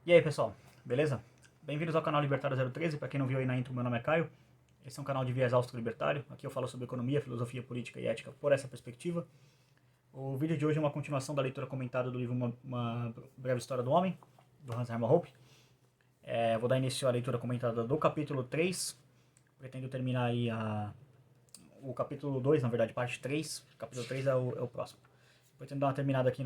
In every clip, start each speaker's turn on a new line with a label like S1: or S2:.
S1: E aí pessoal, beleza? Bem-vindos ao canal Libertário 013, para quem não viu aí na intro, meu nome é Caio. Esse é um canal de viés austro-libertário, aqui eu falo sobre economia, filosofia política e ética por essa perspectiva. O vídeo de hoje é uma continuação da leitura comentada do livro Uma Breve História do Homem, do Hans Hermann Hoppe. Vou dar início à leitura comentada do capítulo 3, pretendo terminar aí o capítulo 2, na verdade, parte 3, o capítulo 3 é o próximo. Pretendo dar uma terminada aqui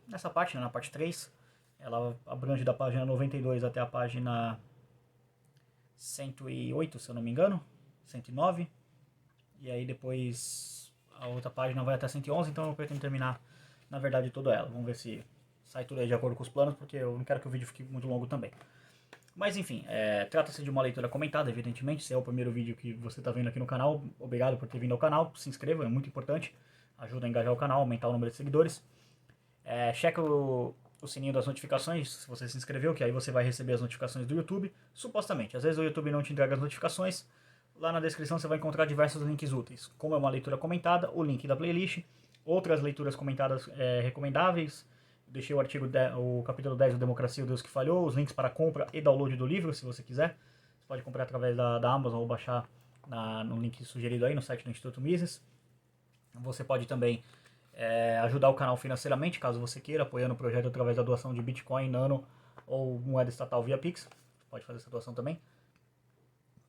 S1: nessa parte, né, na parte 3. Ela abrange da página 92 até a página 108, se eu não me engano, 109. E aí depois a outra página vai até 111, então eu pretendo terminar, na verdade, toda ela. Vamos ver se sai tudo aí de acordo com os planos, porque eu não quero que o vídeo fique muito longo também. Mas enfim, trata-se de uma leitura comentada, evidentemente. Se é o primeiro vídeo que você está vendo aqui no canal, obrigado por ter vindo ao canal. Se inscreva, é muito importante. Ajuda a engajar o canal, aumentar o número de seguidores. Checa o sininho das notificações, se você se inscreveu, que aí você vai receber as notificações do YouTube. Supostamente, às vezes o YouTube não te entrega as notificações. Lá na descrição você vai encontrar diversos links úteis. Como é uma leitura comentada, o link da playlist, outras leituras comentadas recomendáveis. Deixei o capítulo 10 do Democracia, o Deus que Falhou, os links para compra e download do livro, se você quiser. Você pode comprar através da Amazon ou baixar no link sugerido aí no site do Instituto Mises. Você pode também ajudar o canal financeiramente, caso você queira, apoiando o projeto através da doação de Bitcoin, Nano ou moeda estatal via Pix. Você pode fazer essa doação também.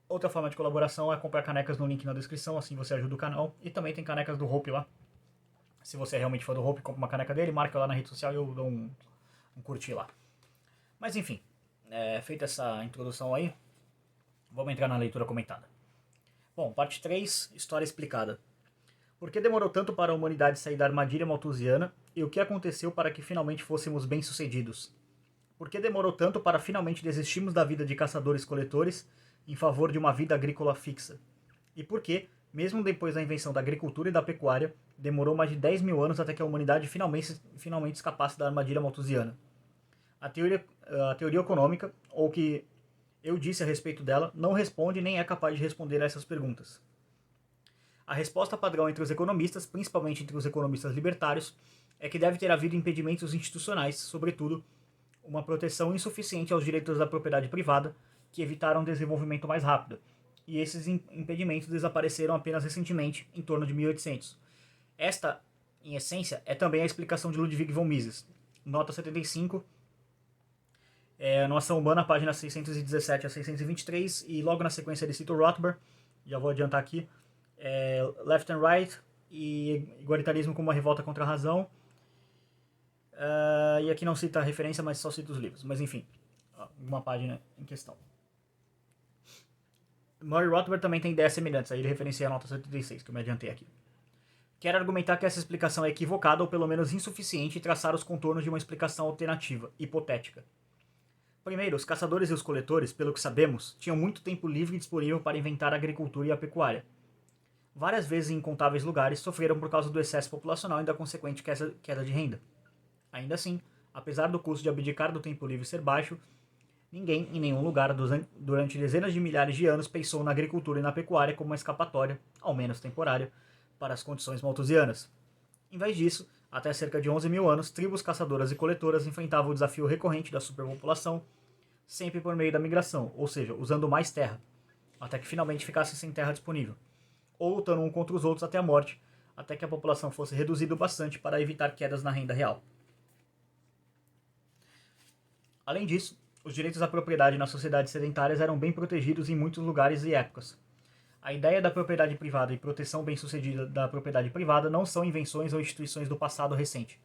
S1: Outra forma de colaboração é comprar canecas no link na descrição, assim você ajuda o canal. E também tem canecas do Hope lá. Se você é realmente fã do Hope, compra uma caneca dele, marca lá na rede social e eu dou um curtir lá. Mas enfim, feita essa introdução aí, vamos entrar na leitura comentada. Bom, parte 3, História Explicada. Por que demorou tanto para a humanidade sair da armadilha malthusiana e o que aconteceu para que finalmente fôssemos bem-sucedidos? Por que demorou tanto para finalmente desistirmos da vida de caçadores-coletores em favor de uma vida agrícola fixa? E por que, mesmo depois da invenção da agricultura e da pecuária, demorou mais de 10 mil anos até que a humanidade finalmente escapasse da armadilha malthusiana? A teoria econômica, ou o que eu disse a respeito dela, não responde nem é capaz de responder a essas perguntas. A resposta padrão entre os economistas, principalmente entre os economistas libertários, é que deve ter havido impedimentos institucionais, sobretudo uma proteção insuficiente aos direitos da propriedade privada, que evitaram um desenvolvimento mais rápido. E esses impedimentos desapareceram apenas recentemente, em torno de 1800. Esta, em essência, é também a explicação de Ludwig von Mises. Nota 75, no Ação Humana, página 617 a 623, e logo na sequência ele cita o Rothbard, já vou adiantar aqui, Left and Right e Igualitarismo como uma revolta contra a razão. E aqui não cita a referência, mas só cita os livros. Mas enfim, uma página em questão. Murray Rothbard também tem ideias semelhantes, aí ele referencia a nota 76, que eu me adiantei aqui. Quero argumentar que essa explicação é equivocada ou pelo menos insuficiente e traçar os contornos de uma explicação alternativa, hipotética. Primeiro, os caçadores e os coletores, pelo que sabemos, tinham muito tempo livre disponível para inventar a agricultura e a pecuária. Várias vezes em incontáveis lugares sofreram por causa do excesso populacional e da consequente queda de renda. Ainda assim, apesar do custo de abdicar do tempo livre ser baixo, ninguém em nenhum lugar durante dezenas de milhares de anos pensou na agricultura e na pecuária como uma escapatória, ao menos temporária, para as condições malthusianas. Em vez disso, até cerca de 11 mil anos, tribos caçadoras e coletoras enfrentavam o desafio recorrente da superpopulação, sempre por meio da migração, ou seja, usando mais terra, até que finalmente ficassem sem terra disponível, ou lutando um contra os outros até a morte, até que a população fosse reduzida bastante para evitar quedas na renda real. Além disso, os direitos à propriedade nas sociedades sedentárias eram bem protegidos em muitos lugares e épocas. A ideia da propriedade privada e proteção bem-sucedida da propriedade privada não são invenções ou instituições do passado recente.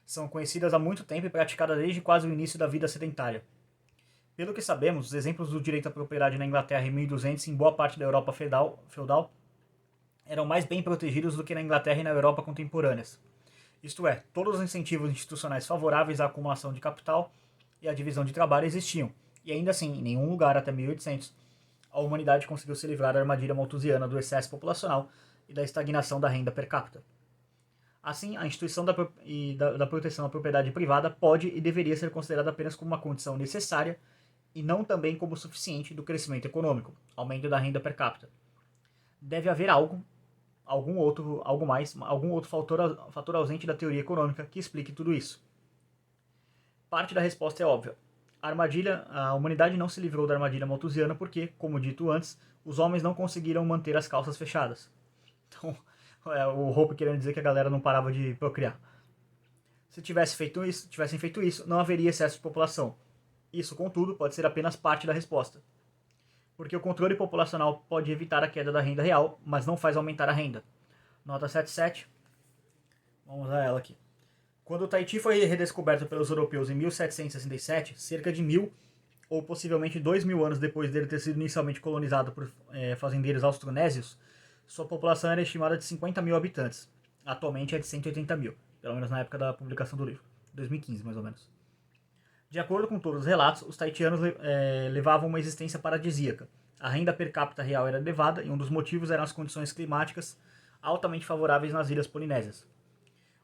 S1: São conhecidas há muito tempo e praticadas desde quase o início da vida sedentária. Pelo que sabemos, os exemplos do direito à propriedade na Inglaterra em 1200 e em boa parte da Europa feudal eram mais bem protegidos do que na Inglaterra e na Europa contemporâneas. Isto é, todos os incentivos institucionais favoráveis à acumulação de capital e à divisão de trabalho existiam, e ainda assim, em nenhum lugar até 1800, a humanidade conseguiu se livrar da armadilha malthusiana do excesso populacional e da estagnação da renda per capita. Assim, a instituição da proteção à propriedade privada pode e deveria ser considerada apenas como uma condição necessária e não também como suficiente do crescimento econômico, aumento da renda per capita. Deve haver algum outro fator ausente da teoria econômica que explique tudo isso. Parte da resposta é óbvia. A humanidade não se livrou da armadilha malthusiana porque, como dito antes, os homens não conseguiram manter as calças fechadas. Então, o Hope querendo dizer que a galera não parava de procriar. Se tivessem feito isso, não haveria excesso de população. Isso, contudo, pode ser apenas parte da resposta. Porque o controle populacional pode evitar a queda da renda real, mas não faz aumentar a renda. Nota 77. Vamos usar ela aqui. Quando o Tahiti foi redescoberto pelos europeus em 1767, cerca de 1000 ou possivelmente 2000 anos depois dele ter sido inicialmente colonizado por fazendeiros austronésios, sua população era estimada de 50 mil habitantes. Atualmente é de 180 mil, pelo menos na época da publicação do livro, 2015 mais ou menos. De acordo com todos os relatos, os tahitianos levavam uma existência paradisíaca. A renda per capita real era elevada e um dos motivos eram as condições climáticas altamente favoráveis nas ilhas polinésias.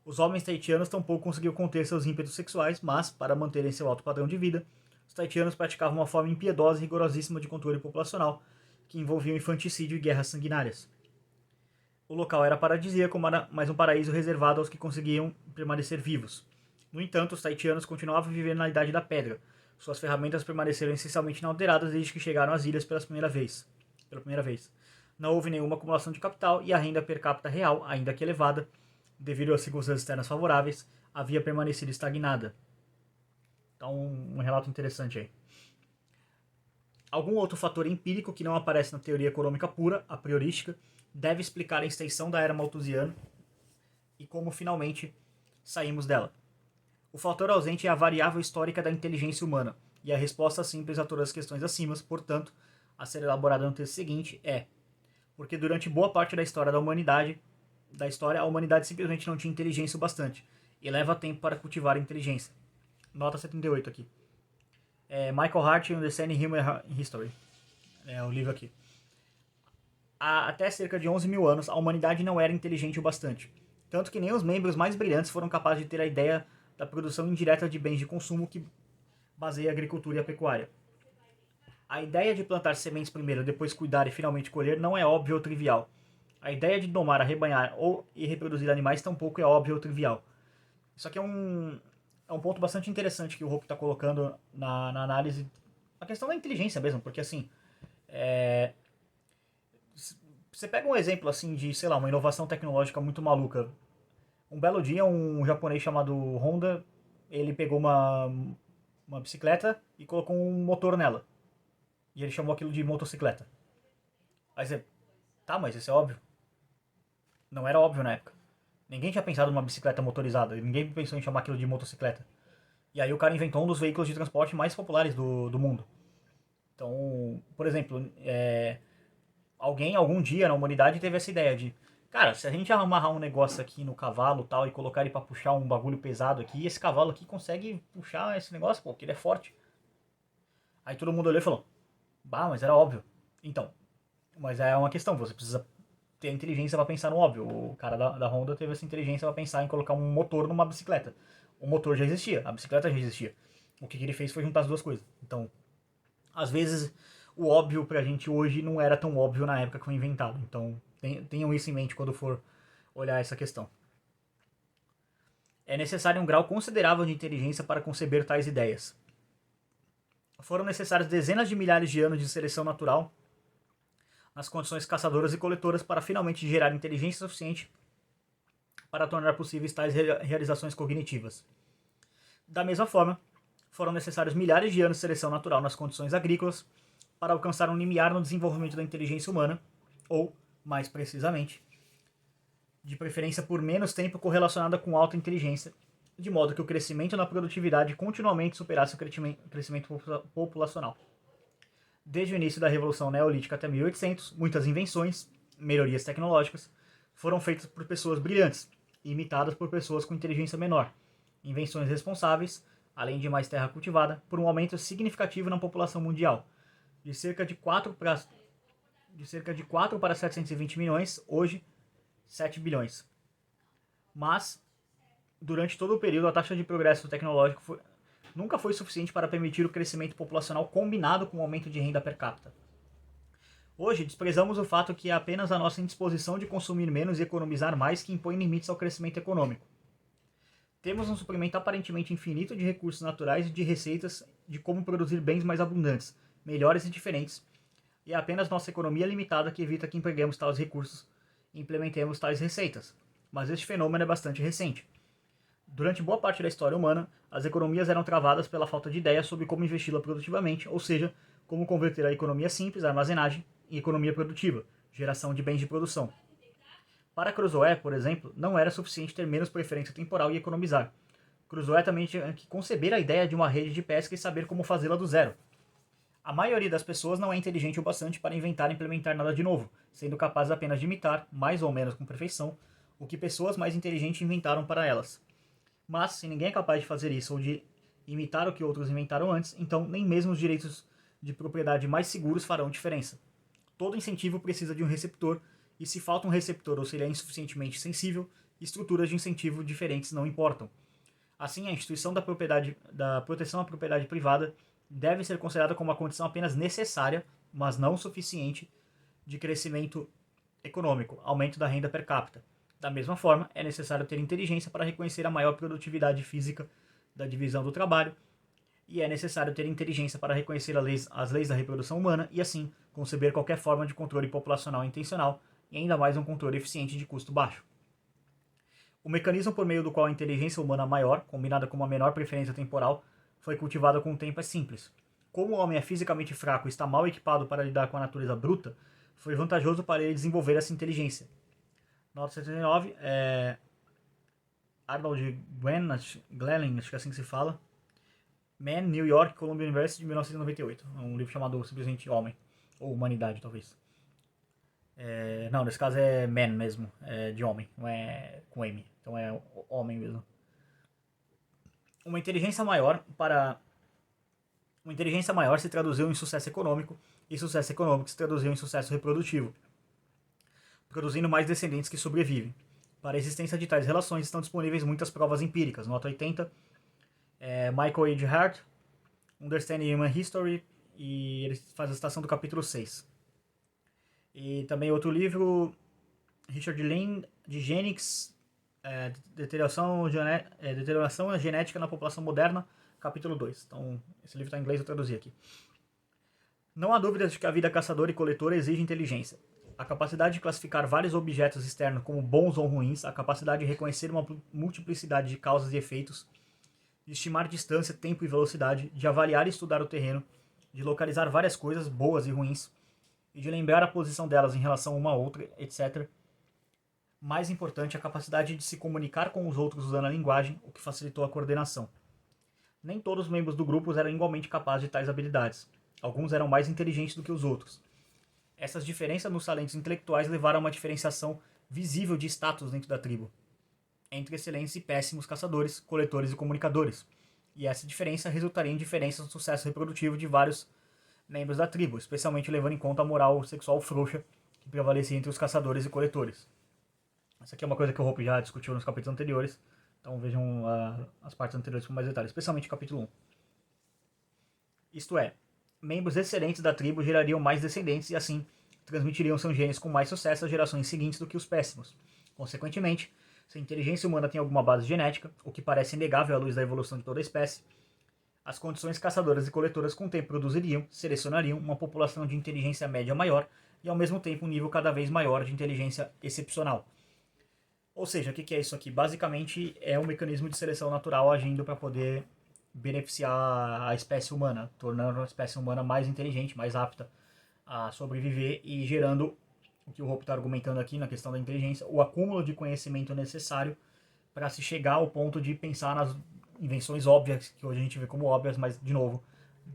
S1: Os homens tahitianos tampouco conseguiam conter seus ímpetos sexuais, mas, para manterem seu alto padrão de vida, os tahitianos praticavam uma forma impiedosa e rigorosíssima de controle populacional, que envolvia o infanticídio e guerras sanguinárias. O local era paradisíaco, mas um paraíso reservado aos que conseguiam permanecer vivos. No entanto, os tahitianos continuavam vivendo na Idade da Pedra. Suas ferramentas permaneceram essencialmente inalteradas desde que chegaram às ilhas pela primeira vez. Não houve nenhuma acumulação de capital e a renda per capita real, ainda que elevada, devido às circunstâncias externas favoráveis, havia permanecido estagnada. Então, um relato interessante aí. Algum outro fator empírico que não aparece na teoria econômica pura, a priorística, deve explicar a extensão da era malthusiana e como finalmente saímos dela. O fator ausente é a variável histórica da inteligência humana, e a resposta simples a todas as questões acima, portanto, a ser elaborada no texto seguinte é: porque durante boa parte da história a humanidade simplesmente não tinha inteligência o bastante, e leva tempo para cultivar a inteligência. Nota 78 aqui. Michael Hart e Understanding Human History. O livro aqui. Até cerca de 11 mil anos, a humanidade não era inteligente o bastante. Tanto que nem os membros mais brilhantes foram capazes de ter a ideia da produção indireta de bens de consumo que baseia a agricultura e a pecuária. A ideia de plantar sementes primeiro, depois cuidar e finalmente colher não é óbvia ou trivial. A ideia de domar, arrebanhar e reproduzir animais tampouco é óbvia ou trivial. Isso aqui é um ponto bastante interessante que o Hope está colocando na análise, a questão da inteligência mesmo, porque assim, você pega um exemplo assim de, sei lá, uma inovação tecnológica muito maluca. Um belo dia, um japonês chamado Honda, ele pegou uma bicicleta e colocou um motor nela. E ele chamou aquilo de motocicleta. Aí você, tá, mas isso é óbvio. Não era óbvio na época. Ninguém tinha pensado numa bicicleta motorizada, ninguém pensou em chamar aquilo de motocicleta. E aí o cara inventou um dos veículos de transporte mais populares do mundo. Então, por exemplo, alguém algum dia na humanidade teve essa ideia de, cara, se a gente amarrar um negócio aqui no cavalo tal e colocar ele pra puxar um bagulho pesado aqui, esse cavalo aqui consegue puxar esse negócio, pô, porque ele é forte. Aí todo mundo olhou e falou, bah, mas era óbvio. Então, mas é uma questão, você precisa ter inteligência pra pensar no óbvio. O cara da Honda teve essa inteligência pra pensar em colocar um motor numa bicicleta. O motor já existia, a bicicleta já existia. O que ele fez foi juntar as duas coisas. Então, às vezes, o óbvio pra gente hoje não era tão óbvio na época que foi inventado. Então, tenham isso em mente quando for olhar essa questão. É necessário um grau considerável de inteligência para conceber tais ideias. Foram necessários dezenas de milhares de anos de seleção natural nas condições caçadoras e coletoras para finalmente gerar inteligência suficiente para tornar possíveis tais realizações cognitivas. Da mesma forma, foram necessários milhares de anos de seleção natural nas condições agrícolas para alcançar um limiar no desenvolvimento da inteligência humana, ou, mais precisamente, de preferência por menos tempo correlacionada com alta inteligência, de modo que o crescimento na produtividade continuamente superasse o crescimento populacional. Desde o início da Revolução Neolítica até 1800, muitas invenções, melhorias tecnológicas, foram feitas por pessoas brilhantes e imitadas por pessoas com inteligência menor. Invenções responsáveis, além de mais terra cultivada, por um aumento significativo na população mundial, de cerca de 4 para 720 milhões, hoje 7 bilhões. Mas, durante todo o período, a taxa de progresso tecnológico nunca foi suficiente para permitir o crescimento populacional combinado com o aumento de renda per capita. Hoje, desprezamos o fato que é apenas a nossa indisposição de consumir menos e economizar mais que impõe limites ao crescimento econômico. Temos um suprimento aparentemente infinito de recursos naturais e de receitas de como produzir bens mais abundantes, melhores e diferentes, e é apenas nossa economia limitada que evita que empreguemos tais recursos e implementemos tais receitas. Mas este fenômeno é bastante recente. Durante boa parte da história humana, as economias eram travadas pela falta de ideias sobre como investi-la produtivamente, ou seja, como converter a economia simples, a armazenagem, em economia produtiva, geração de bens de produção. Para Crusoe, por exemplo, não era suficiente ter menos preferência temporal e economizar. Crusoe também tinha que conceber a ideia de uma rede de pesca e saber como fazê-la do zero. A maioria das pessoas não é inteligente o bastante para inventar e implementar nada de novo, sendo capaz apenas de imitar, mais ou menos com perfeição, o que pessoas mais inteligentes inventaram para elas. Mas, se ninguém é capaz de fazer isso ou de imitar o que outros inventaram antes, então nem mesmo os direitos de propriedade mais seguros farão diferença. Todo incentivo precisa de um receptor, e se falta um receptor ou se ele é insuficientemente sensível, estruturas de incentivo diferentes não importam. Assim, a instituição da proteção à propriedade privada deve ser considerada como uma condição apenas necessária, mas não suficiente, de crescimento econômico, aumento da renda per capita. Da mesma forma, é necessário ter inteligência para reconhecer a maior produtividade física da divisão do trabalho, e é necessário ter inteligência para reconhecer as leis da reprodução humana e, assim, conceber qualquer forma de controle populacional intencional e ainda mais um controle eficiente de custo baixo. O mecanismo por meio do qual a inteligência humana maior, combinada com uma menor preferência temporal, foi cultivada com o tempo é simples. Como o homem é fisicamente fraco e está mal equipado para lidar com a natureza bruta, foi vantajoso para ele desenvolver essa inteligência. Nota 79, Arnold Glenn, acho que é assim que se fala. Man, New York, Columbia University, de 1998. É um livro chamado simplesmente Homem. Ou Humanidade, talvez. Não, nesse caso é Man mesmo. É de homem, não é com M. Então é homem mesmo. Uma inteligência maior se traduziu em sucesso econômico, e sucesso econômico se traduziu em sucesso reprodutivo, produzindo mais descendentes que sobrevivem. Para a existência de tais relações estão disponíveis muitas provas empíricas. Nota 80, Michael H. Hart, Understanding Human History, e ele faz a citação do capítulo 6. E também outro livro, Richard Lynn, de Genix, Deterioração Genética na População Moderna, capítulo 2. Então, esse livro está em inglês, eu traduzi aqui. Não há dúvidas de que a vida caçadora e coletora exige inteligência. A capacidade de classificar vários objetos externos como bons ou ruins, a capacidade de reconhecer uma multiplicidade de causas e efeitos, de estimar distância, tempo e velocidade, de avaliar e estudar o terreno, de localizar várias coisas, boas e ruins, e de lembrar a posição delas em relação uma a outra, etc. Mais importante, a capacidade de se comunicar com os outros usando a linguagem, o que facilitou a coordenação. Nem todos os membros do grupo eram igualmente capazes de tais habilidades. Alguns eram mais inteligentes do que os outros. Essas diferenças nos talentos intelectuais levaram a uma diferenciação visível de status dentro da tribo, entre excelentes e péssimos caçadores, coletores e comunicadores. E essa diferença resultaria em diferenças no sucesso reprodutivo de vários membros da tribo, especialmente levando em conta a moral sexual frouxa que prevalecia entre os caçadores e coletores. Essa aqui é uma coisa que o Hope já discutiu nos capítulos anteriores, então vejam as partes anteriores com mais detalhes, especialmente o capítulo 1. Isto é, membros excelentes da tribo gerariam mais descendentes e assim transmitiriam seus genes com mais sucesso às gerações seguintes do que os péssimos. Consequentemente, se a inteligência humana tem alguma base genética, o que parece inegável à luz da evolução de toda a espécie, as condições caçadoras e coletoras com o tempo selecionariam uma população de inteligência média maior e ao mesmo tempo um nível cada vez maior de inteligência excepcional. Ou seja, o que é isso aqui? Basicamente é um mecanismo de seleção natural agindo para poder beneficiar a espécie humana, tornando a espécie humana mais inteligente, mais apta a sobreviver e gerando, o que o Hope está argumentando aqui na questão da inteligência, o acúmulo de conhecimento necessário para se chegar ao ponto de pensar nas invenções óbvias, que hoje a gente vê como óbvias, mas, de novo,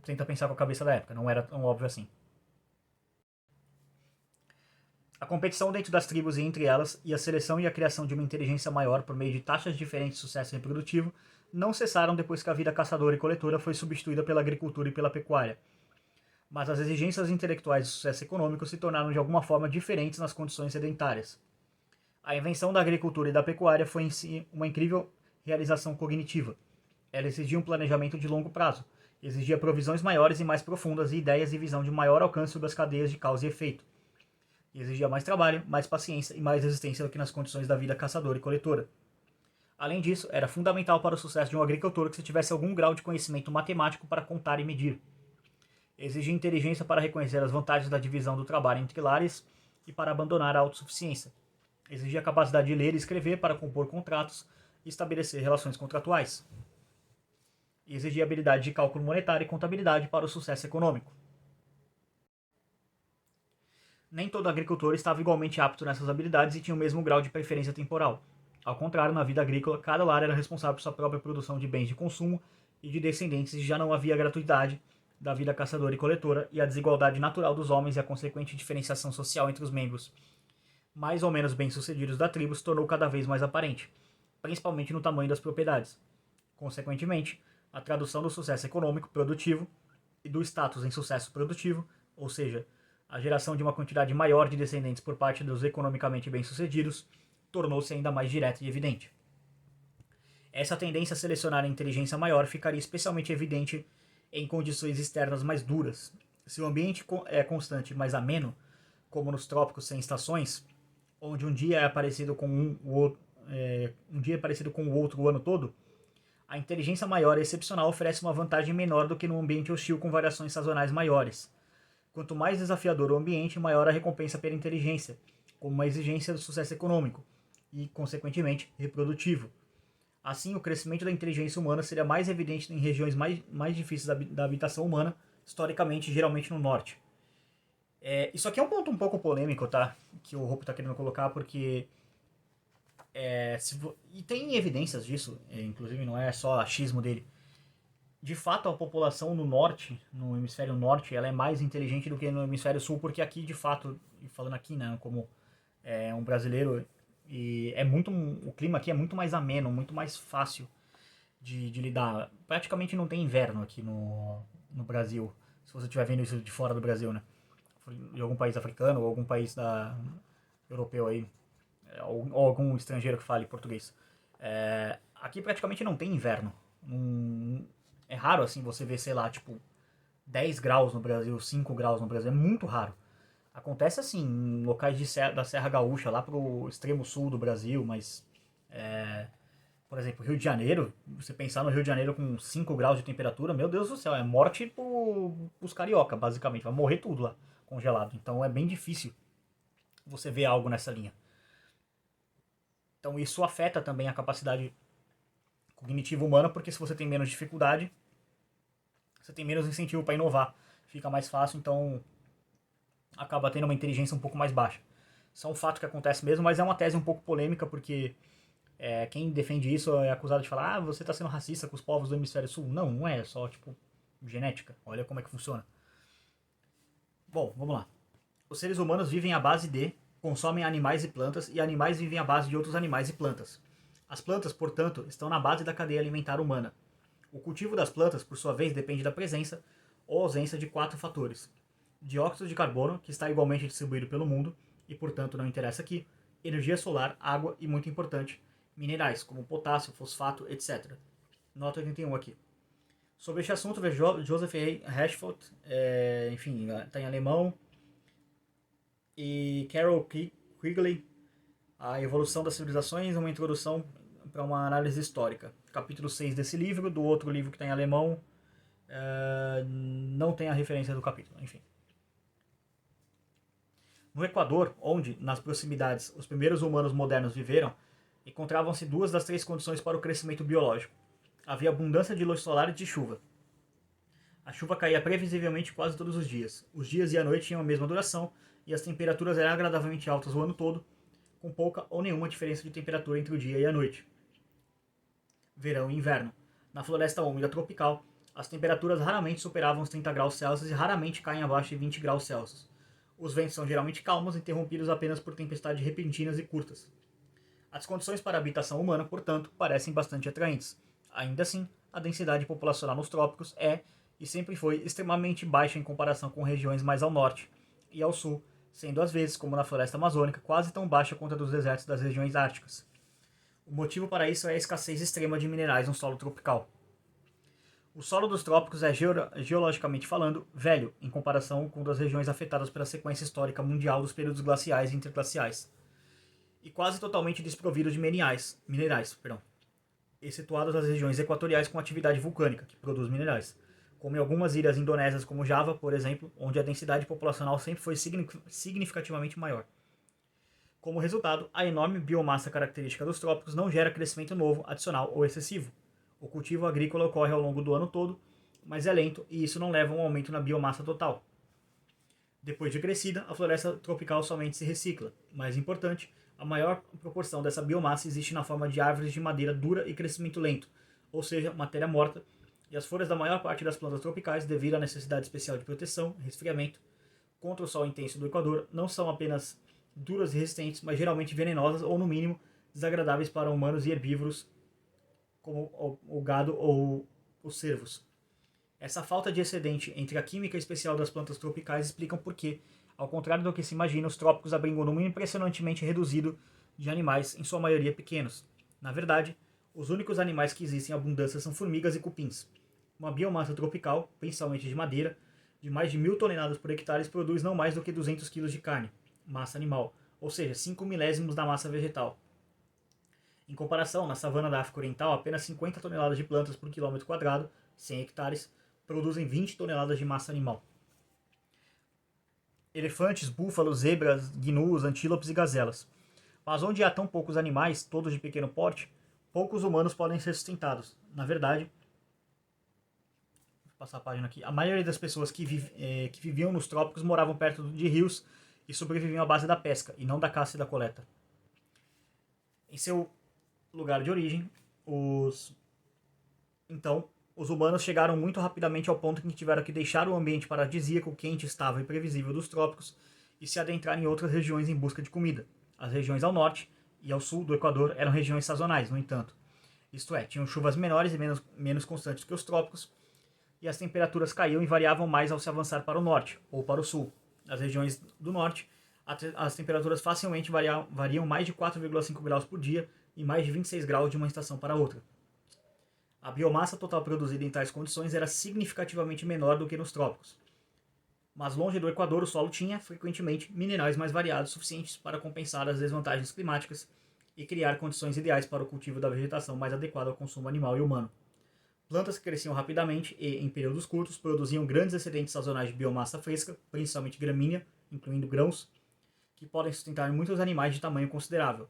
S1: tenta pensar com a cabeça da época, não era tão óbvio assim. A competição dentro das tribos e entre elas, e a seleção e a criação de uma inteligência maior por meio de taxas diferentes de sucesso reprodutivo, não cessaram depois que a vida caçadora e coletora foi substituída pela agricultura e pela pecuária. Mas as exigências intelectuais de sucesso econômico se tornaram de alguma forma diferentes nas condições sedentárias. A invenção da agricultura e da pecuária foi em si uma incrível realização cognitiva. Ela exigia um planejamento de longo prazo, exigia provisões maiores e mais profundas e ideias e visão de maior alcance das cadeias de causa e efeito. E exigia mais trabalho, mais paciência e mais resistência do que nas condições da vida caçadora e coletora. Além disso, era fundamental para o sucesso de um agricultor que se tivesse algum grau de conhecimento matemático para contar e medir. Exigia inteligência para reconhecer as vantagens da divisão do trabalho entre lares e para abandonar a autossuficiência. Exigia capacidade de ler e escrever para compor contratos e estabelecer relações contratuais. E exigia habilidade de cálculo monetário e contabilidade para o sucesso econômico. Nem todo agricultor estava igualmente apto nessas habilidades e tinha o mesmo grau de preferência temporal. Ao contrário, na vida agrícola, cada lar era responsável por sua própria produção de bens de consumo e de descendentes e já não havia gratuidade da vida caçadora e coletora e a desigualdade natural dos homens e a consequente diferenciação social entre os membros mais ou menos bem-sucedidos da tribo se tornou cada vez mais aparente, principalmente no tamanho das propriedades. Consequentemente, a tradução do sucesso econômico produtivo e do status em sucesso produtivo, ou seja, a geração de uma quantidade maior de descendentes por parte dos economicamente bem-sucedidos, tornou-se ainda mais direta e evidente. Essa tendência a selecionar a inteligência maior ficaria especialmente evidente em condições externas mais duras. Se o ambiente é constante, mas ameno, como nos trópicos sem estações, onde um dia é parecido com um dia é parecido com o outro o ano todo, a inteligência maior e excepcional oferece uma vantagem menor do que num ambiente hostil com variações sazonais maiores. Quanto mais desafiador o ambiente, maior a recompensa pela inteligência, como uma exigência do sucesso econômico e, consequentemente, reprodutivo. Assim, o crescimento da inteligência humana seria mais evidente em regiões mais difíceis da habitação humana, historicamente, geralmente no norte. Isso aqui é um ponto um pouco polêmico, tá? Que o Hope tá querendo colocar, porque... e tem evidências disso, inclusive não é só achismo dele. De fato, a população no norte, no hemisfério norte, ela é mais inteligente do que no hemisfério sul, porque aqui, de fato, falando aqui, né, como um brasileiro, e o clima aqui é muito mais ameno, muito mais fácil de lidar. Praticamente não tem inverno aqui no Brasil, se você estiver vendo isso de fora do Brasil, né? De algum país africano ou algum país europeu aí, ou algum estrangeiro que fale português. Aqui praticamente não tem inverno. É raro assim você ver, sei lá, tipo 10 graus no Brasil, 5 graus no Brasil, é muito raro. Acontece assim em locais da Serra Gaúcha, lá pro extremo sul do Brasil, mas por exemplo, Rio de Janeiro, você pensar no Rio de Janeiro com 5 graus de temperatura, meu Deus do céu, é morte pros carioca, basicamente, vai morrer tudo lá, congelado. Então é bem difícil você ver algo nessa linha. Então isso afeta também a capacidade cognitiva humana, porque se você tem menos dificuldade, você tem menos incentivo para inovar. Fica mais fácil, então acaba tendo uma inteligência um pouco mais baixa. Isso é um fato que acontece mesmo, mas é uma tese um pouco polêmica, porque quem defende isso é acusado de falar: você está sendo racista com os povos do hemisfério sul. Não, não é só, tipo, genética. Olha como é que funciona. Bom, vamos lá. Os seres humanos vivem à base de, consomem animais e plantas, e animais vivem à base de outros animais e plantas. As plantas, portanto, estão na base da cadeia alimentar humana. O cultivo das plantas, por sua vez, depende da presença ou ausência de 4 fatores: dióxido de carbono, que está igualmente distribuído pelo mundo, e portanto não interessa aqui, energia solar, água e, muito importante, minerais, como potássio, fosfato, etc. Nota 81 aqui. Sobre este assunto, veja Joseph A. Rashford, enfim, está em alemão, e Carol Quigley, A Evolução das Civilizações, uma introdução para uma análise histórica. Capítulo 6 desse livro, do outro livro que está em alemão, não tem a referência do capítulo, enfim. No Equador, onde, nas proximidades, os primeiros humanos modernos viveram, encontravam-se 2 das 3 condições para o crescimento biológico. Havia abundância de luz solar e de chuva. A chuva caía previsivelmente quase todos os dias. Os dias e a noite tinham a mesma duração e as temperaturas eram agradavelmente altas o ano todo, com pouca ou nenhuma diferença de temperatura entre o dia e a noite. Verão e inverno. Na floresta úmida tropical, as temperaturas raramente superavam os 30 graus Celsius e raramente caem abaixo de 20 graus Celsius. Os ventos são geralmente calmos, interrompidos apenas por tempestades repentinas e curtas. As condições para a habitação humana, portanto, parecem bastante atraentes. Ainda assim, a densidade populacional nos trópicos é, e sempre foi, extremamente baixa em comparação com regiões mais ao norte e ao sul, sendo às vezes, como na floresta amazônica, quase tão baixa quanto a dos desertos das regiões árticas. O motivo para isso é a escassez extrema de minerais no solo tropical. O solo dos trópicos é, geologicamente falando, velho, em comparação com das regiões afetadas pela sequência histórica mundial dos períodos glaciais e interglaciais, e quase totalmente desprovido de minerais. excetuadas as regiões equatoriais com atividade vulcânica, que produz minerais, como em algumas ilhas indonésias como Java, por exemplo, onde a densidade populacional sempre foi significativamente maior. Como resultado, a enorme biomassa característica dos trópicos não gera crescimento novo, adicional ou excessivo. O cultivo agrícola ocorre ao longo do ano todo, mas é lento e isso não leva a um aumento na biomassa total. Depois de crescida, a floresta tropical somente se recicla. Mais importante, a maior proporção dessa biomassa existe na forma de árvores de madeira dura e crescimento lento, ou seja, matéria morta, e as folhas da maior parte das plantas tropicais, devido à necessidade especial de proteção, resfriamento, contra o sol intenso do Equador, não são apenas duras e resistentes, mas geralmente venenosas ou, no mínimo, desagradáveis para humanos e herbívoros, como o gado ou os cervos. Essa falta de excedente entre a química especial das plantas tropicais explicam por que, ao contrário do que se imagina, os trópicos abrigam um número impressionantemente reduzido de animais, em sua maioria pequenos. Na verdade, os únicos animais que existem em abundância são formigas e cupins. Uma biomassa tropical, principalmente de madeira, de mais de 1.000 toneladas por hectare produz não mais do que 200 kg de carne, massa animal, ou seja, 5 milésimos da massa vegetal. Em comparação, na savana da África Oriental, apenas 50 toneladas de plantas por quilômetro quadrado, 100 hectares, produzem 20 toneladas de massa animal. Elefantes, búfalos, zebras, gnus, antílopes e gazelas. Mas onde há tão poucos animais, todos de pequeno porte, poucos humanos podem ser sustentados. Na verdade, vou passar a página aqui, a maioria das pessoas que viviam nos trópicos moravam perto de rios e sobreviviam à base da pesca, e não da caça e da coleta. Em seu lugar de origem, os humanos chegaram muito rapidamente ao ponto em que tiveram que deixar o ambiente paradisíaco, quente, estável e previsível dos trópicos e se adentrar em outras regiões em busca de comida. As regiões ao norte e ao sul do Equador eram regiões sazonais, no entanto. Isto é, tinham chuvas menores e menos constantes que os trópicos, e as temperaturas caíam e variavam mais ao se avançar para o norte ou para o sul. Nas regiões do norte, as temperaturas facilmente variam mais de 4,5 graus por dia e mais de 26 graus de uma estação para outra. A biomassa total produzida em tais condições era significativamente menor do que nos trópicos. Mas longe do Equador, o solo tinha, frequentemente, minerais mais variados suficientes para compensar as desvantagens climáticas e criar condições ideais para o cultivo da vegetação mais adequada ao consumo animal e humano. Plantas que cresciam rapidamente e, em períodos curtos, produziam grandes excedentes sazonais de biomassa fresca, principalmente gramínea, incluindo grãos, que podem sustentar muitos animais de tamanho considerável.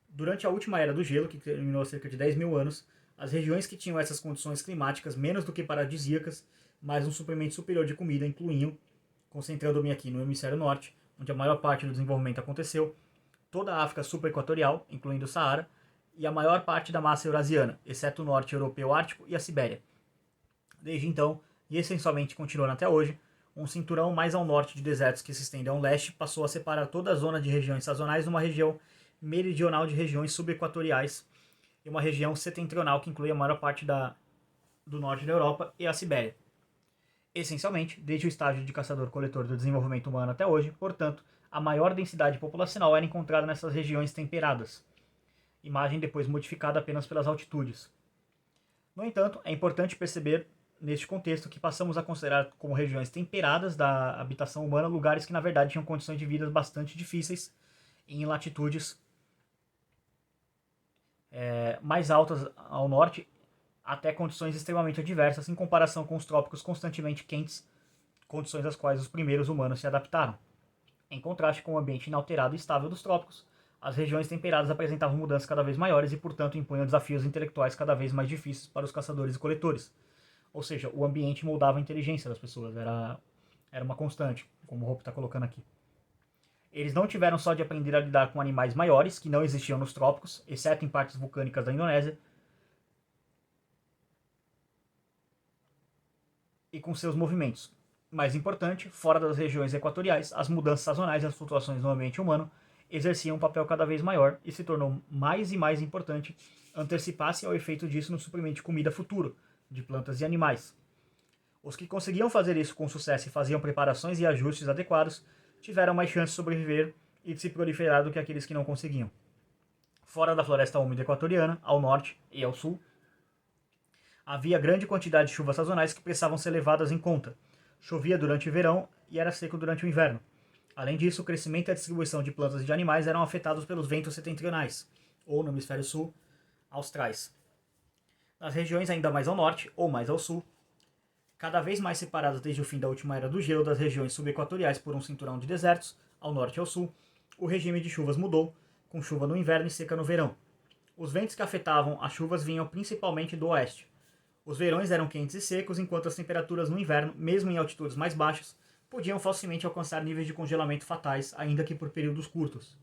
S1: Durante a última era do gelo, que terminou há cerca de 10 mil anos, as regiões que tinham essas condições climáticas menos do que paradisíacas, mas um suprimento superior de comida incluíam, concentrando-me aqui no hemisfério norte, onde a maior parte do desenvolvimento aconteceu, toda a África subequatorial, incluindo o Saara, e a maior parte da massa eurasiana, exceto o norte europeu ártico e a Sibéria. Desde então, e essencialmente continuando até hoje, um cinturão mais ao norte de desertos que se estende ao leste passou a separar toda a zona de regiões sazonais numa região meridional de regiões subequatoriais e uma região setentrional que inclui a maior parte do norte da Europa e a Sibéria. Essencialmente, desde o estágio de caçador-coletor do desenvolvimento humano até hoje, portanto, a maior densidade populacional era encontrada nessas regiões temperadas. Imagem depois modificada apenas pelas altitudes. No entanto, é importante perceber, neste contexto, que passamos a considerar como regiões temperadas da habitação humana lugares que na verdade tinham condições de vida bastante difíceis em latitudes mais altas ao norte, até condições extremamente adversas em comparação com os trópicos constantemente quentes, condições às quais os primeiros humanos se adaptaram. Em contraste com o ambiente inalterado e estável dos trópicos, as regiões temperadas apresentavam mudanças cada vez maiores e, portanto, impunham desafios intelectuais cada vez mais difíceis para os caçadores e coletores. Ou seja, o ambiente moldava a inteligência das pessoas, era uma constante, como o Hope está colocando aqui. Eles não tiveram só de aprender a lidar com animais maiores, que não existiam nos trópicos, exceto em partes vulcânicas da Indonésia, e com seus movimentos. Mais importante, fora das regiões equatoriais, as mudanças sazonais e as flutuações no ambiente humano exerciam um papel cada vez maior e se tornou mais e mais importante antecipar-se ao efeito disso no suprimento de comida futuro, de plantas e animais. Os que conseguiam fazer isso com sucesso e faziam preparações e ajustes adequados tiveram mais chance de sobreviver e de se proliferar do que aqueles que não conseguiam. Fora da floresta úmida equatoriana, ao norte e ao sul, havia grande quantidade de chuvas sazonais que precisavam ser levadas em conta. Chovia durante o verão e era seco durante o inverno. Além disso, o crescimento e a distribuição de plantas e de animais eram afetados pelos ventos setentrionais, ou no hemisfério sul, austrais. Nas regiões ainda mais ao norte ou mais ao sul, cada vez mais separadas desde o fim da última era do gelo das regiões subequatoriais por um cinturão de desertos, ao norte e ao sul, o regime de chuvas mudou, com chuva no inverno e seca no verão. Os ventos que afetavam as chuvas vinham principalmente do oeste. Os verões eram quentes e secos, enquanto as temperaturas no inverno, mesmo em altitudes mais baixas, podiam facilmente alcançar níveis de congelamento fatais, ainda que por períodos curtos.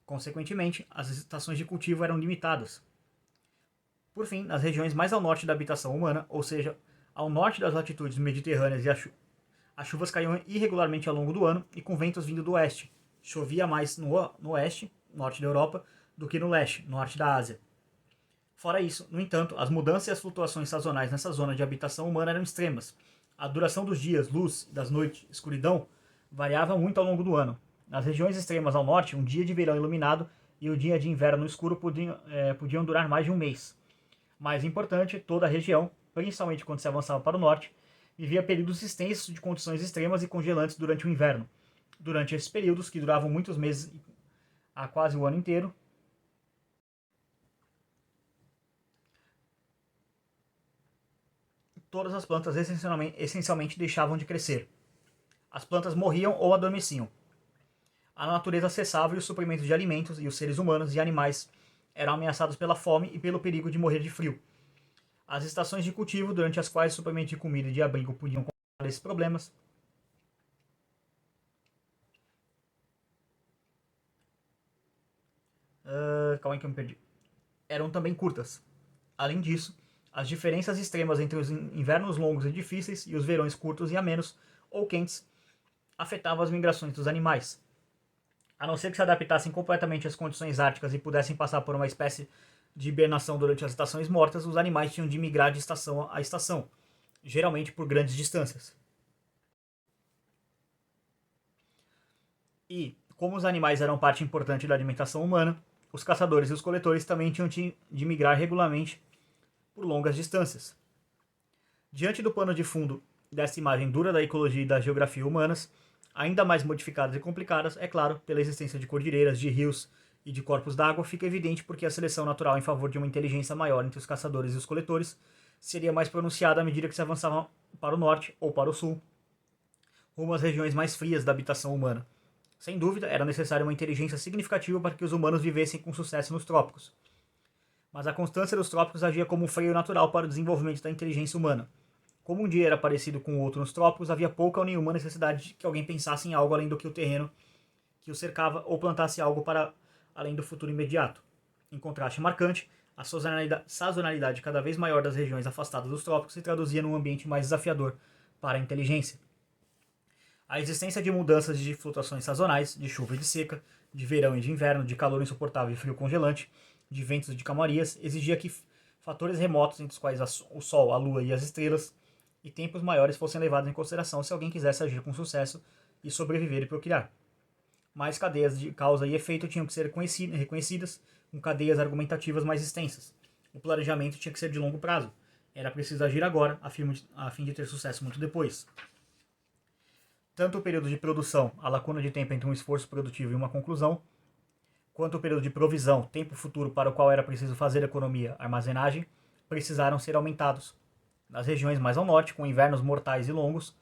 S1: Consequentemente, as estações de cultivo eram limitadas. Por fim, nas regiões mais ao norte da habitação humana, ou seja, ao norte das latitudes mediterrâneas, as chuvas caíam irregularmente ao longo do ano e com ventos vindo do oeste. Chovia mais no oeste, norte da Europa, do que no leste, norte da Ásia. Fora isso, no entanto, as mudanças e as flutuações sazonais nessa zona de habitação humana eram extremas. A duração dos dias, luz, das noites, escuridão, variava muito ao longo do ano. Nas regiões extremas ao norte, um dia de verão iluminado e o dia de inverno no escuro podiam durar mais de um mês. Mais importante, toda a região, principalmente quando se avançava para o norte, vivia períodos extensos de condições extremas e congelantes durante o inverno. Durante esses períodos, que duravam muitos meses a quase o ano inteiro, todas as plantas essencialmente deixavam de crescer. As plantas morriam ou adormeciam. A natureza cessava e os suprimentos de alimentos e os seres humanos e animais eram ameaçados pela fome e pelo perigo de morrer de frio. As estações de cultivo, durante as quais suprimentos de comida e de abrigo podiam controlar esses problemas, calma aí que eu me perdi, eram também curtas. Além disso, as diferenças extremas entre os invernos longos e difíceis e os verões curtos e amenos ou quentes afetavam as migrações dos animais. A não ser que se adaptassem completamente às condições árticas e pudessem passar por uma espécie de hibernação durante as estações mortas, os animais tinham de migrar de estação a estação, geralmente por grandes distâncias. E, como os animais eram parte importante da alimentação humana, os caçadores e os coletores também tinham de migrar regularmente por longas distâncias. Diante do pano de fundo dessa imagem dura da ecologia e da geografia humanas, ainda mais modificadas e complicadas, é claro, pela existência de cordilheiras, de rios e de corpos d'água, fica evidente porque a seleção natural em favor de uma inteligência maior entre os caçadores e os coletores seria mais pronunciada à medida que se avançava para o norte ou para o sul, rumo às regiões mais frias da habitação humana. Sem dúvida, era necessária uma inteligência significativa para que os humanos vivessem com sucesso nos trópicos. Mas a constância dos trópicos agia como um freio natural para o desenvolvimento da inteligência humana. Como um dia era parecido com o outro nos trópicos, havia pouca ou nenhuma necessidade de que alguém pensasse em algo além do que o terreno que o cercava ou plantasse algo para além do futuro imediato. Em contraste marcante, a sazonalidade cada vez maior das regiões afastadas dos trópicos se traduzia num ambiente mais desafiador para a inteligência. A existência de mudanças de flutuações sazonais, de chuva e de seca, de verão e de inverno, de calor insuportável e frio congelante, de ventos e de calmarias, exigia que fatores remotos, entre os quais o Sol, a Lua e as estrelas, e tempos maiores fossem levados em consideração se alguém quisesse agir com sucesso e sobreviver e procriar. Mais cadeias de causa e efeito tinham que ser reconhecidas, com cadeias argumentativas mais extensas. O planejamento tinha que ser de longo prazo. Era preciso agir agora, a fim de ter sucesso muito depois. Tanto o período de produção, a lacuna de tempo entre um esforço produtivo e uma conclusão, quanto o período de provisão, tempo futuro para o qual era preciso fazer economia, armazenagem, precisaram ser aumentados. Nas regiões mais ao norte, com invernos mortais e longos,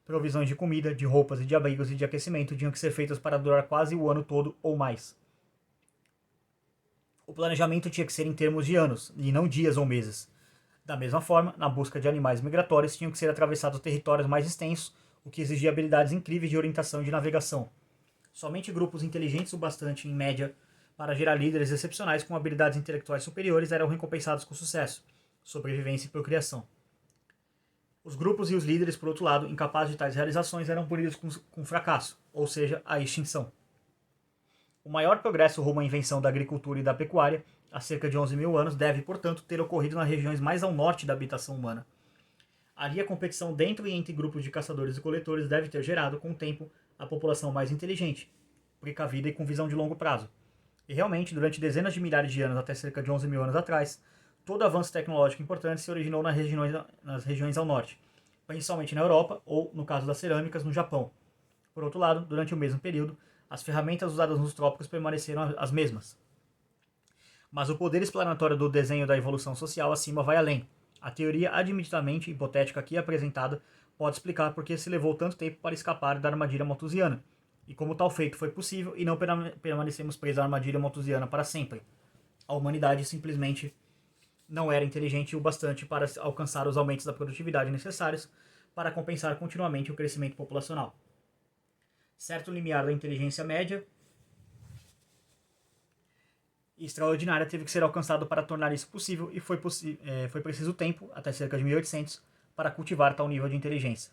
S1: provisões de comida, de roupas e de abrigos e de aquecimento tinham que ser feitas para durar quase o ano todo ou mais. O planejamento tinha que ser em termos de anos, e não dias ou meses. Da mesma forma, na busca de animais migratórios tinham que ser atravessados territórios mais extensos, o que exigia habilidades incríveis de orientação e de navegação. Somente grupos inteligentes o bastante, em média, para gerar líderes excepcionais com habilidades intelectuais superiores eram recompensados com sucesso, sobrevivência e procriação. Os grupos e os líderes, por outro lado, incapazes de tais realizações, eram punidos com fracasso, ou seja, a extinção. O maior progresso rumo à invenção da agricultura e da pecuária, há cerca de 11 mil anos, deve, portanto, ter ocorrido nas regiões mais ao norte da habitação humana. Ali a competição dentro e entre grupos de caçadores e coletores deve ter gerado, com o tempo, a população mais inteligente, precavida e com visão de longo prazo. E realmente, durante dezenas de milhares de anos, até cerca de 11 mil anos atrás, todo avanço tecnológico importante se originou nas regiões ao norte, principalmente na Europa ou, no caso das cerâmicas, no Japão. Por outro lado, durante o mesmo período, as ferramentas usadas nos trópicos permaneceram as mesmas. Mas o poder explanatório do desenho da evolução social acima vai além. A teoria admitidamente hipotética aqui apresentada pode explicar por que se levou tanto tempo para escapar da armadilha malthusiana, e como tal feito foi possível e não permanecemos presos à armadilha malthusiana para sempre. A humanidade simplesmente não era inteligente o bastante para alcançar os aumentos da produtividade necessários para compensar continuamente o crescimento populacional. Certo limiar da inteligência média e extraordinária teve que ser alcançado para tornar isso possível e foi preciso tempo, até cerca de 1800, para cultivar tal nível de inteligência.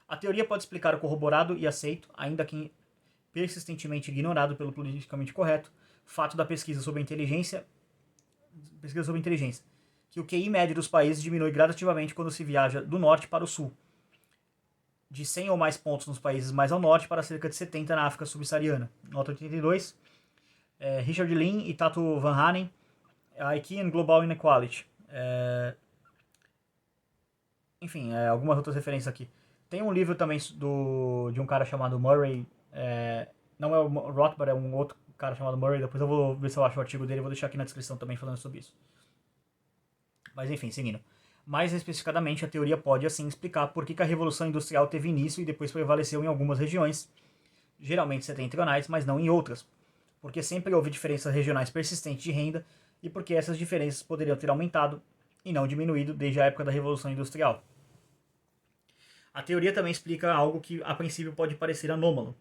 S1: A teoria pode explicar o corroborado e aceito, ainda que persistentemente ignorado pelo politicamente correto, fato da pesquisa sobre inteligência, que o QI médio dos países diminui gradativamente quando se viaja do norte para o sul, de 100 ou mais pontos nos países mais ao norte para cerca de 70 na África subsaariana. Nota 82, Richard Lin e Tato Van Hanen, IQ and Global Inequality. Enfim, algumas outras referências aqui. Tem um livro também de um cara chamado Murray, não é o Rothbard, é um outro cara chamado Murray, depois eu vou ver se eu acho o artigo dele, vou deixar aqui na descrição também falando sobre isso. Mas enfim, seguindo. Mais especificadamente, a teoria pode assim explicar por que a Revolução Industrial teve início e depois prevaleceu em algumas regiões, geralmente setentrionais, mas não em outras, porque sempre houve diferenças regionais persistentes de renda e porque essas diferenças poderiam ter aumentado e não diminuído desde a época da Revolução Industrial. A teoria também explica algo que a princípio pode parecer anômalo,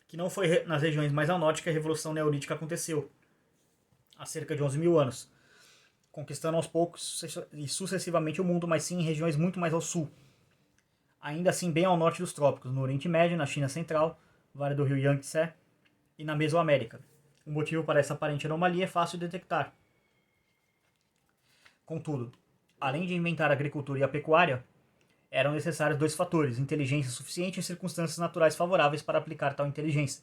S1: que não foi nas regiões mais ao norte que a Revolução Neolítica aconteceu, há cerca de 11 mil anos, conquistando aos poucos e sucessivamente o mundo, mas sim em regiões muito mais ao sul, ainda assim bem ao norte dos trópicos, no Oriente Médio, na China Central, Vale do Rio Yangtze e na Mesoamérica. O motivo para essa aparente anomalia é fácil de detectar. Contudo, além de inventar a agricultura e a pecuária, eram necessários dois fatores: inteligência suficiente e circunstâncias naturais favoráveis para aplicar tal inteligência.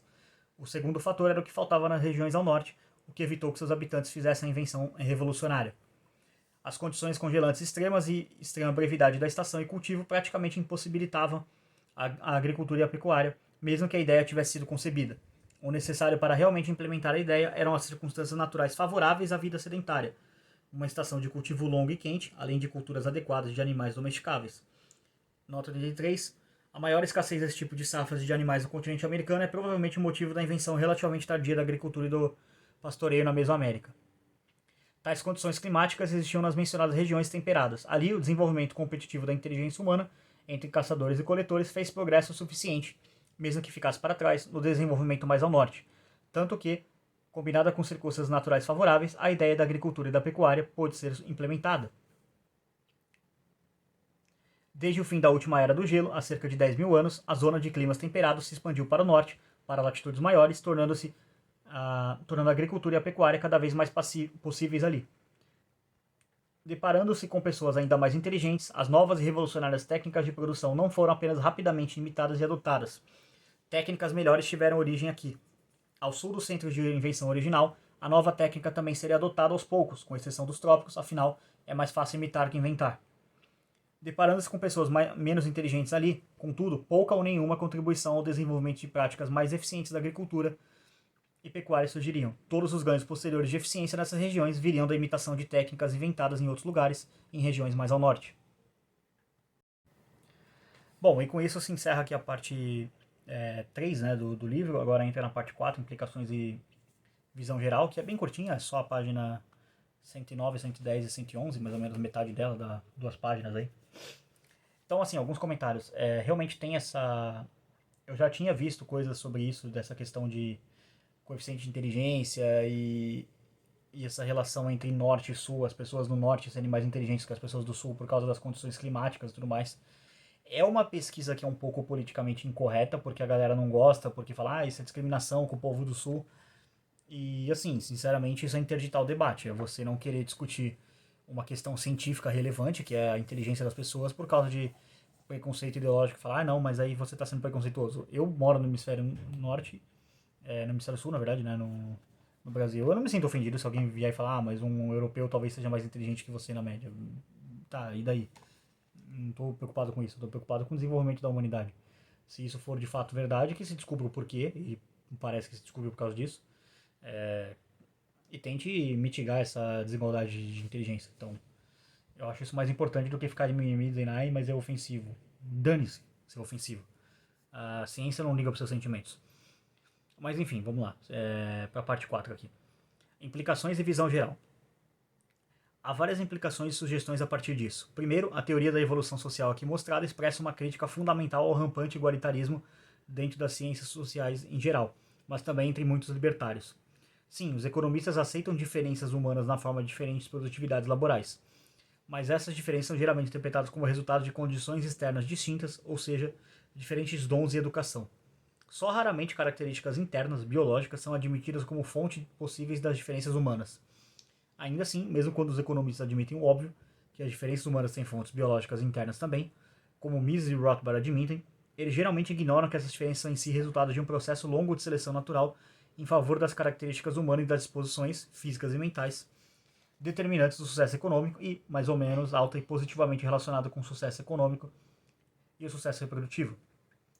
S1: O segundo fator era o que faltava nas regiões ao norte, o que evitou que seus habitantes fizessem a invenção revolucionária. As condições congelantes extremas e extrema brevidade da estação e cultivo praticamente impossibilitavam a agricultura e a pecuária, mesmo que a ideia tivesse sido concebida. O necessário para realmente implementar a ideia eram as circunstâncias naturais favoráveis à vida sedentária, uma estação de cultivo longo e quente, além de culturas adequadas de animais domesticáveis. Nota 33. A maior escassez desse tipo de safras de animais no continente americano é provavelmente o motivo da invenção relativamente tardia da agricultura e do pastoreio na Mesoamérica. Tais condições climáticas existiam nas mencionadas regiões temperadas. Ali, o desenvolvimento competitivo da inteligência humana entre caçadores e coletores fez progresso suficiente, mesmo que ficasse para trás, no desenvolvimento mais ao norte. Tanto que, combinada com circunstâncias naturais favoráveis, a ideia da agricultura e da pecuária pôde ser implementada. Desde o fim da última era do gelo, há cerca de 10 mil anos, a zona de climas temperados se expandiu para o norte, para latitudes maiores, tornando a agricultura e a pecuária cada vez mais possíveis ali. Deparando-se com pessoas ainda mais inteligentes, as novas e revolucionárias técnicas de produção não foram apenas rapidamente imitadas e adotadas. Técnicas melhores tiveram origem aqui. Ao sul do centro de invenção original, a nova técnica também seria adotada aos poucos, com exceção dos trópicos, afinal, é mais fácil imitar que inventar. Deparando-se com pessoas menos inteligentes ali, contudo, pouca ou nenhuma contribuição ao desenvolvimento de práticas mais eficientes da agricultura e pecuária surgiriam. Todos os ganhos posteriores de eficiência nessas regiões viriam da imitação de técnicas inventadas em outros lugares, em regiões mais ao norte. Bom, e com isso se encerra aqui a parte 3, né, do livro. Agora entra na parte 4, implicações e visão geral, que é bem curtinha, é só a página 109, 110 e 111, mais ou menos metade dela, dá 2 páginas aí. Então, assim, alguns comentários. Realmente tem essa... Eu já tinha visto coisas sobre isso, dessa questão de coeficiente de inteligência e essa relação entre norte e sul, as pessoas no norte serem mais inteligentes que as pessoas do sul por causa das condições climáticas e tudo mais. É uma pesquisa que é um pouco politicamente incorreta, porque a galera não gosta, porque fala, isso é discriminação com o povo do sul. E, assim, sinceramente, isso é interditar o debate. É você não querer discutir uma questão científica relevante, que é a inteligência das pessoas, por causa de preconceito ideológico. Falar, não, mas aí você está sendo preconceituoso. Eu moro no hemisfério norte, no hemisfério sul, na verdade, né, no Brasil. Eu não me sinto ofendido se alguém vier e falar, mas um europeu talvez seja mais inteligente que você na média. Tá, e daí? Não estou preocupado com isso, estou preocupado com o desenvolvimento da humanidade. Se isso for de fato verdade, que se descubra o porquê, e parece que se descobriu por causa disso. e tente mitigar essa desigualdade de inteligência. Então, eu acho isso mais importante do que ficar de mimimi dizendo, ai, mas é ofensivo. Dane-se ser ofensivo. A ciência não liga para seus sentimentos. Mas enfim, vamos lá. Para a parte 4 aqui. Implicações e visão geral. Há várias implicações e sugestões a partir disso. Primeiro, a teoria da evolução social aqui mostrada expressa uma crítica fundamental ao rampante igualitarismo dentro das ciências sociais em geral, mas também entre muitos libertários. Sim, os economistas aceitam diferenças humanas na forma de diferentes produtividades laborais, mas essas diferenças são geralmente interpretadas como resultado de condições externas distintas, ou seja, diferentes dons e educação. Só raramente características internas, biológicas, são admitidas como fonte possíveis das diferenças humanas. Ainda assim, mesmo quando os economistas admitem o óbvio, que as diferenças humanas têm fontes biológicas internas também, como Mises e Rothbard admitem, eles geralmente ignoram que essas diferenças são em si resultado de um processo longo de seleção natural em favor das características humanas e das disposições físicas e mentais determinantes do sucesso econômico e, mais ou menos, alta e positivamente relacionado com o sucesso econômico e o sucesso reprodutivo.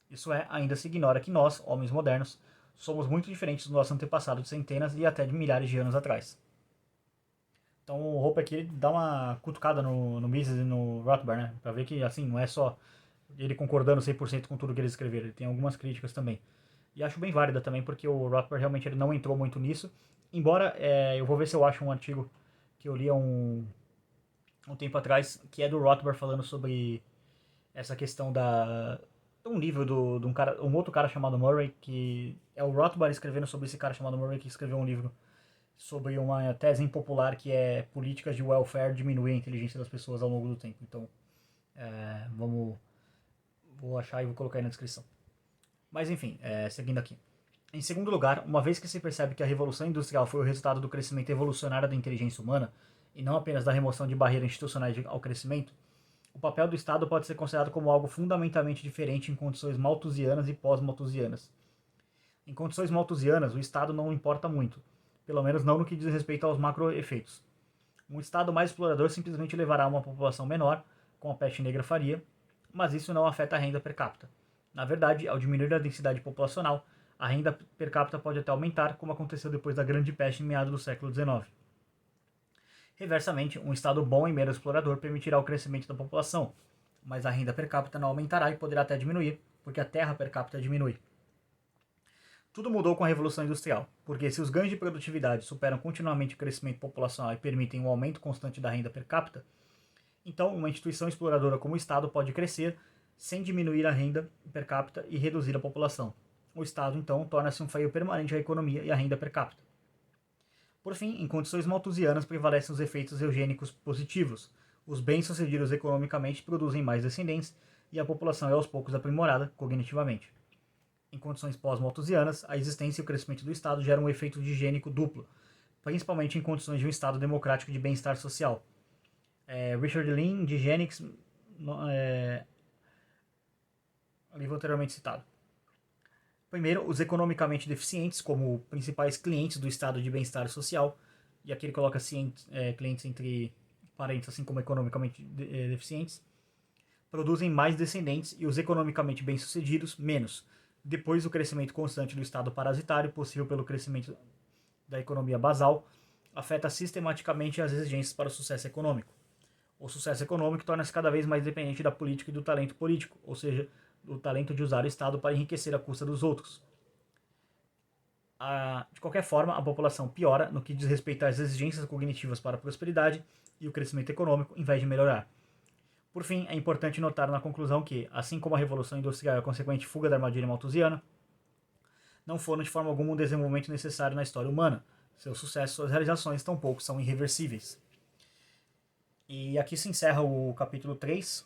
S1: Isso é, ainda se ignora que nós, homens modernos, somos muito diferentes do nosso antepassado de centenas e até de milhares de anos atrás. Então o Hope aqui dá uma cutucada no Mises e no Rothbard, né? Pra ver que, assim, não é só ele concordando 100% com tudo que eles escreveram, ele tem algumas críticas também. E acho bem válida também, porque o Rothbard realmente ele não entrou muito nisso. Embora, eu vou ver se eu acho um artigo que eu li há um tempo atrás, que é do Rothbard falando sobre essa questão da um livro de um outro cara chamado Murray, que é o Rothbard escrevendo sobre esse cara chamado Murray, que escreveu um livro sobre uma tese impopular que é políticas de welfare diminuir a inteligência das pessoas ao longo do tempo. Então, vou achar e vou colocar aí na descrição. Mas enfim, seguindo aqui. Em segundo lugar, uma vez que se percebe que a Revolução Industrial foi o resultado do crescimento evolucionário da inteligência humana, e não apenas da remoção de barreiras institucionais ao crescimento, o papel do Estado pode ser considerado como algo fundamentalmente diferente em condições malthusianas e pós-malthusianas. Em condições malthusianas, o Estado não importa muito, pelo menos não no que diz respeito aos macroefeitos. Um Estado mais explorador simplesmente levará a uma população menor, como a peste negra faria, mas isso não afeta a renda per capita. Na verdade, ao diminuir a densidade populacional, a renda per capita pode até aumentar, como aconteceu depois da Grande Peste em meados do século XIX. Reversamente, um Estado bom e menos explorador permitirá o crescimento da população, mas a renda per capita não aumentará e poderá até diminuir, porque a terra per capita diminui. Tudo mudou com a Revolução Industrial, porque se os ganhos de produtividade superam continuamente o crescimento populacional e permitem um aumento constante da renda per capita, então uma instituição exploradora como o Estado pode crescer sem diminuir a renda per capita e reduzir a população. O Estado, então, torna-se um freio permanente à economia e à renda per capita. Por fim, em condições malthusianas prevalecem os efeitos eugênicos positivos. Os bem-sucedidos economicamente produzem mais descendentes e a população é aos poucos aprimorada cognitivamente. Em condições pós-malthusianas, a existência e o crescimento do Estado geram um efeito higiênico duplo, principalmente em condições de um Estado democrático de bem-estar social. Richard Lean, de Genix, livro anteriormente citado. Primeiro, os economicamente deficientes, como principais clientes do Estado de bem-estar social, e aqui ele coloca clientes entre parênteses, assim como economicamente deficientes, produzem mais descendentes e os economicamente bem-sucedidos menos. Depois do crescimento constante do Estado parasitário, possível pelo crescimento da economia basal, afeta sistematicamente as exigências para o sucesso econômico. O sucesso econômico torna-se cada vez mais dependente da política e do talento político, ou seja, do talento de usar o Estado para enriquecer à custa dos outros. De qualquer forma, a população piora no que diz respeito às exigências cognitivas para a prosperidade e o crescimento econômico, em vez de melhorar. Por fim, é importante notar na conclusão que, assim como a Revolução Industrial e a consequente fuga da armadilha malthusiana, não foram de forma alguma um desenvolvimento necessário na história humana. Seu sucesso e suas realizações tampouco são irreversíveis. E aqui se encerra o capítulo 3,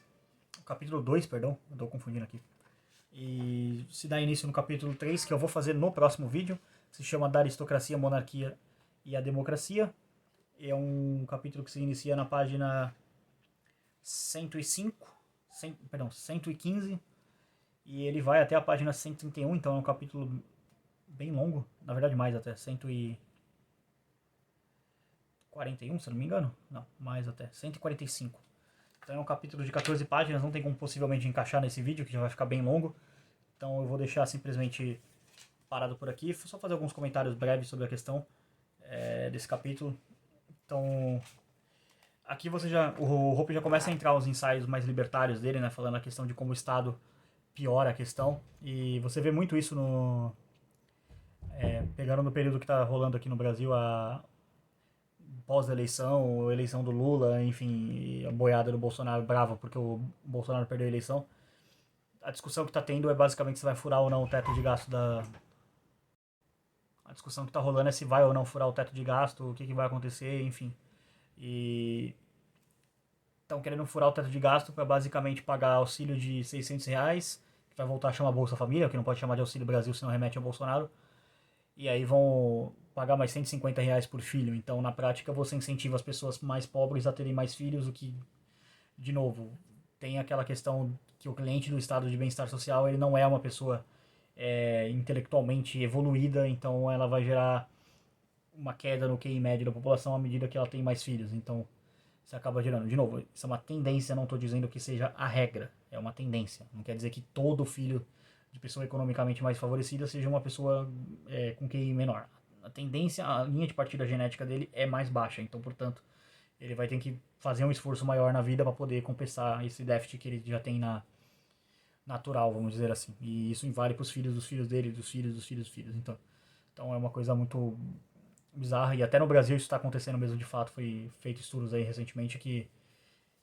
S1: o capítulo 2, perdão, eu estou confundindo aqui. E se dá início no capítulo 3, que eu vou fazer no próximo vídeo, se chama Da Aristocracia, Monarquia e a Democracia. É um capítulo que se inicia na página 115, e ele vai até a página 131, então é um capítulo bem longo, na verdade mais até, 141, se não me engano, não, mais até, 145. Então é um capítulo de 14 páginas, não tem como possivelmente encaixar nesse vídeo, que já vai ficar bem longo, então eu vou deixar simplesmente parado por aqui, só fazer alguns comentários breves sobre a questão, desse capítulo. Então, aqui o Hope já começa a entrar os ensaios mais libertários dele, né? Falando a questão de como o Estado piora a questão. E você vê muito isso pegando no período que está rolando aqui no Brasil, a pós-eleição, a eleição do Lula, enfim, a boiada do Bolsonaro brava porque o Bolsonaro perdeu a eleição. A discussão que está tendo é basicamente se vai furar ou não o teto de gasto da. A discussão que está rolando é se vai ou não furar o teto de gasto, o que vai acontecer, enfim. E estão querendo furar o teto de gasto para basicamente pagar auxílio de R$ 600, que vai voltar a chamar Bolsa Família, que não pode chamar de Auxílio Brasil, senão remete ao Bolsonaro. E aí vão pagar mais R$ 150 por filho. Então, na prática, você incentiva as pessoas mais pobres a terem mais filhos, o que, de novo, tem aquela questão que o cliente do estado de bem-estar social ele não é uma pessoa intelectualmente evoluída, então ela vai gerar uma queda no QI médio da população à medida que ela tem mais filhos. Então, você acaba gerando. De novo, isso é uma tendência, não estou dizendo que seja a regra, é uma tendência. Não quer dizer que todo filho de pessoa economicamente mais favorecida seja uma pessoa com QI menor. A tendência, a linha de partida genética dele é mais baixa, então, portanto, ele vai ter que fazer um esforço maior na vida para poder compensar esse déficit que ele já tem na natural, vamos dizer assim. E isso vale para os filhos dos filhos dele, dos filhos dos filhos dos filhos. Então é uma coisa muito bizarra, e até no Brasil isso está acontecendo mesmo de fato. Foi feito estudos aí recentemente que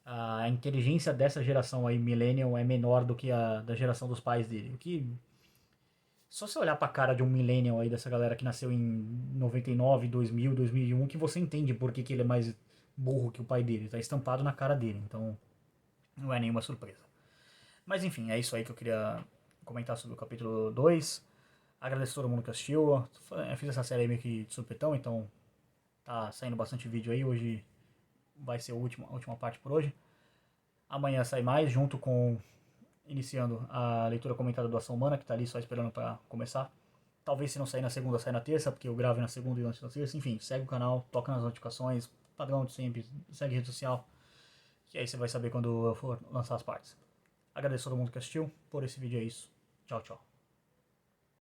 S1: a inteligência dessa geração aí, millennial, é menor do que a da geração dos pais dele. O que, só se olhar pra cara de um millennial aí, dessa galera que nasceu em 99, 2000, 2001, que você entende por que ele é mais burro que o pai dele. Tá estampado na cara dele, então não é nenhuma surpresa. Mas enfim, é isso aí que eu queria comentar sobre o capítulo 2. Agradeço a todo mundo que assistiu. Eu fiz essa série meio que de supetão, então tá saindo bastante vídeo aí. Hoje vai ser a última parte por hoje. Amanhã sai mais, junto com iniciando a leitura comentada do Ação Humana, que tá ali só esperando para começar. Talvez se não sair na segunda, saia na terça, porque eu gravo na segunda e lanço na terça. Enfim, segue o canal, toca nas notificações, padrão de sempre, segue a rede social, que aí você vai saber quando eu for lançar as partes. Agradeço a todo mundo que assistiu. Por esse vídeo é isso. Tchau, tchau.